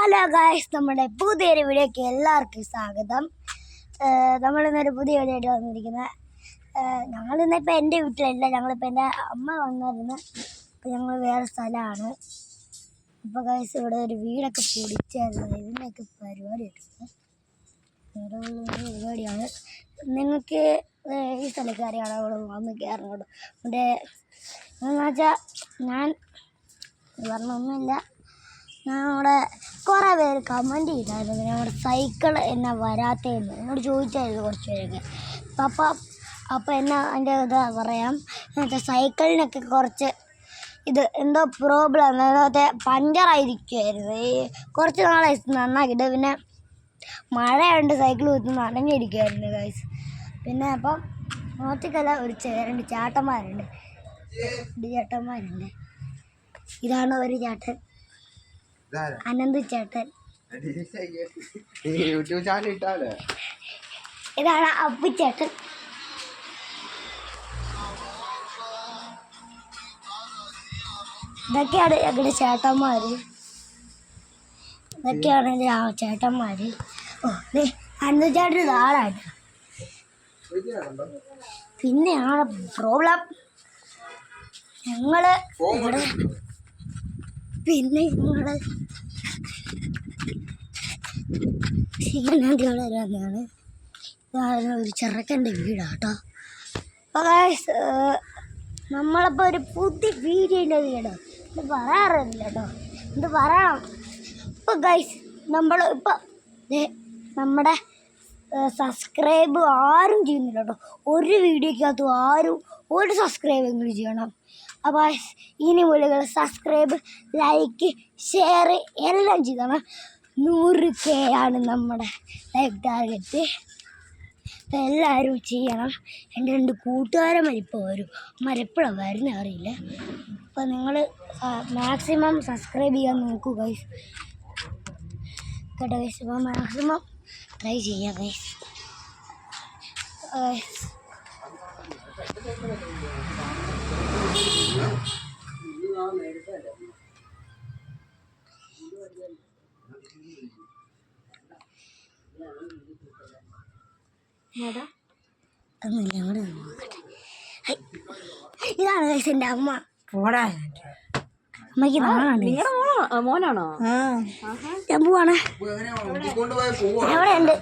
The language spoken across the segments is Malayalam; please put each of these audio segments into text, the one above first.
ഹലോ ഗായ്സ്, നമ്മുടെ പുതിയൊരു വീഡിയോക്ക് എല്ലാവർക്കും സ്വാഗതം. നമ്മളിന്നൊരു പുതിയ വീഡിയോ ആയിട്ട് വന്നിരിക്കുന്നത്. ഞങ്ങളിന്നിപ്പോൾ എൻ്റെ വീട്ടിലല്ല, ഞങ്ങളിപ്പോൾ എൻ്റെ അമ്മ വന്നിരുന്നു. അപ്പോൾ ഞങ്ങൾ വേറെ സ്ഥലമാണ്. അപ്പോൾ ഗായ്സ് ഇവിടെ ഒരു വീടൊക്കെ പൊളിച്ചായിരുന്നു. ഇതിൻ്റെയൊക്കെ പരിപാടി എടുക്കുന്നത് വേറെ പരിപാടിയാണ്. നിങ്ങൾക്ക് ഈ സ്ഥലക്കാരെയാണ് അവിടെ വന്ന് കയറണോട്ടോ. ഇവിടെ എന്ന് വെച്ചാൽ ഞാൻ പറഞ്ഞൊന്നുമില്ല, ഞങ്ങളുടെ കുറേ പേര് കമൻറ്റ് ചെയ്തായിരുന്നു ഞങ്ങളുടെ സൈക്കിൾ എന്നാ വരാത്തതെന്ന്. എന്നോട് ചോദിച്ചായിരുന്നു കുറച്ച് പേരൊക്കെ. അപ്പോൾ എന്നാ അതിൻ്റെ ഇതാ പറയാം. എന്നുവെച്ചാൽ സൈക്കിളിനൊക്കെ കുറച്ച് ഇത് എന്തോ പ്രോബ്ലം, അതായത് പഞ്ചറായിരിക്കുമായിരുന്നു. ഈ കുറച്ച് നാളെ നന്നാക്കിയിട്ട് പിന്നെ മഴയുണ്ട്, സൈക്കിൾ കുത്തി നനഞ്ഞിരിക്കുമായിരുന്നു ഗൈസ്. പിന്നെ അപ്പം നോത്തിക്കല്ല ഒരു രണ്ട് ചേട്ടന്മാരുണ്ട്. ഇതാണ് ഒരു ചേട്ടൻ, അനന്ത് ചേട്ടൻ. ഇതാണ് അപ്പു ചേട്ടൻ. ഇതൊക്കെയാണ് ഞങ്ങളുടെ ചേട്ടന്മാര്. ഇതൊക്കെയാണ് ചേട്ടന്മാര്. ഓ അനന്ത് ചേട്ടൻ ആളാണ്. പിന്നെയാണ് പ്രോബ്ലം, ഞങ്ങള് ഇവിടെ വന്നതാണ്. ഇതാണ് ഒരു ചെറുക്കൻ്റെ വീടാട്ടോ. അപ്പോൾ ഗൈസ് നമ്മളിപ്പോൾ ഒരു പുതിയ വീഡിയോയിലെ വീടോ ഇത് പറയാറില്ല കേട്ടോ, ഇത് പറയണം. ഇപ്പോൾ ഗൈസ് നമ്മൾ ഇപ്പോൾ നമ്മുടെ സബ്സ്ക്രൈബ് ആരും ചെയ്യുന്നില്ല കേട്ടോ. ഒരു വീഡിയോക്കകത്തും ആരും ഒരു സബ്സ്ക്രൈബെങ്കിലും ചെയ്യണം. അപ്പോൾ ഇനി മുതൽ സബ്സ്ക്രൈബ്, ലൈക്ക്, ഷെയർ എല്ലാം ചെയ്യണം. 100K ആണ് നമ്മുടെ ലൈക്ക് ടാർഗറ്റ്. അപ്പോൾ എല്ലാവരും ചെയ്യണം. എൻ്റെ 2 കൂട്ടുകാരന്മാരിപ്പോൾ വരും, അവരെപ്പോഴാണ് വരുന്നത് അറിയില്ല. അപ്പോൾ നിങ്ങൾ മാക്സിമം സബ്സ്ക്രൈബ് ചെയ്യാൻ നോക്കൂ ഗൈസ് കേട്ടോ ഗൈസ്. അപ്പോൾ മാക്സിമം ട്രൈ ചെയ്യാം ഗൈസ്. ഇതാണ് ഗൈസ് എൻ്റെ അമ്മ. അമ്മയ്ക്ക് മോനാണോ? ഞാൻ പോവാണ്. എവിടെ ഉണ്ട്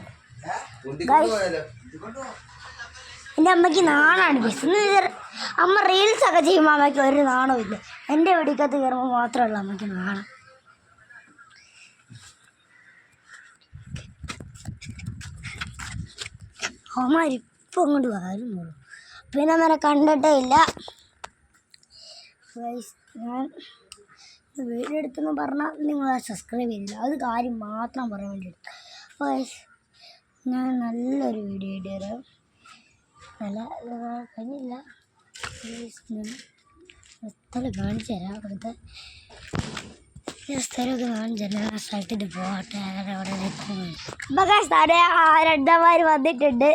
എൻ്റെ അമ്മയ്ക്ക് നാണാണ് ഗൈസ്. അമ്മ റീൽസൊക്കെ ചെയ്യുമ്പോൾ അമ്മയ്ക്ക് ഒരു നാണവും ഇല്ല. എൻ്റെ വെടിക്കകത്ത് കയറുമ്പോൾ മാത്രമല്ല അമ്മയ്ക്ക് നാണം. അമ്മമാരിപ്പോൾ അങ്ങോട്ട് വരുന്നുള്ളൂ. പിന്നെ അവരെ കണ്ടിട്ടേ ഇല്ല ഗൈസ്. ഞാൻ വീഡിയോ എടുത്തെന്ന് പറഞ്ഞാൽ നിങ്ങൾ സബ്സ്ക്രൈബ് ചെയ്തില്ല, അത് കാര്യം മാത്രം പറയാൻ വേണ്ടിയിട്ട്. അപ്പോൾ ഗൈസ് ഞാൻ നല്ലൊരു വീഡിയോ ഇട്ട് തരാം. നല്ല കഴിഞ്ഞില്ല സ്ഥലം കാണിച്ചു തരാം. അവിടുത്തെ സ്ഥലമൊക്കെ കാണിച്ചു തരാം. ആ സ്ഥലത്തിട്ട് പോകട്ടെ. അവിടെ അപ്പോൾ ഗൈസ് രണ്ടന്മാർ വന്നിട്ടുണ്ട്.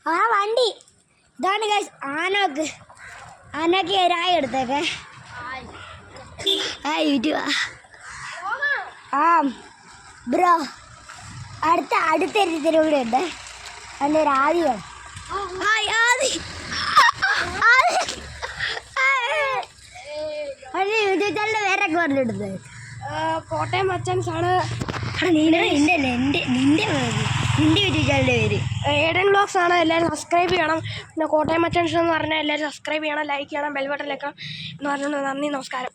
ആ വണ്ടി ഇതാണ് ഗൈസ്. ആനക്ക് ഒരായി എടുത്തേക്കെ. ആ യൂട്യൂബ് ആ ബ്രോ അടുത്തൊരു കൂടെ ഉണ്ട്. അതിൻ്റെ ഒരു ആദ്യം യൂട്യൂബ് ചാനലിൻ്റെ പേരൊക്കെ പറഞ്ഞിടുന്നത് കോട്ടയം മച്ചാൻസ് ആണ്. നിന്റെ യൂട്യൂബ് ചാനലിൻ്റെ പേര് ഏഡൻ വ്ലോഗ്സ് ആണ്. എല്ലാവരും സബ്സ്ക്രൈബ് ചെയ്യണം. പിന്നെ കോട്ടയം മച്ചാൻസ് എന്ന് പറഞ്ഞാൽ എല്ലാവരും സബ്സ്ക്രൈബ് ചെയ്യണം, ലൈക്ക് ചെയ്യണം, ബെൽ ബട്ടൺ വെക്കണം എന്ന് പറഞ്ഞുകൊണ്ട് നന്ദി, നമസ്കാരം.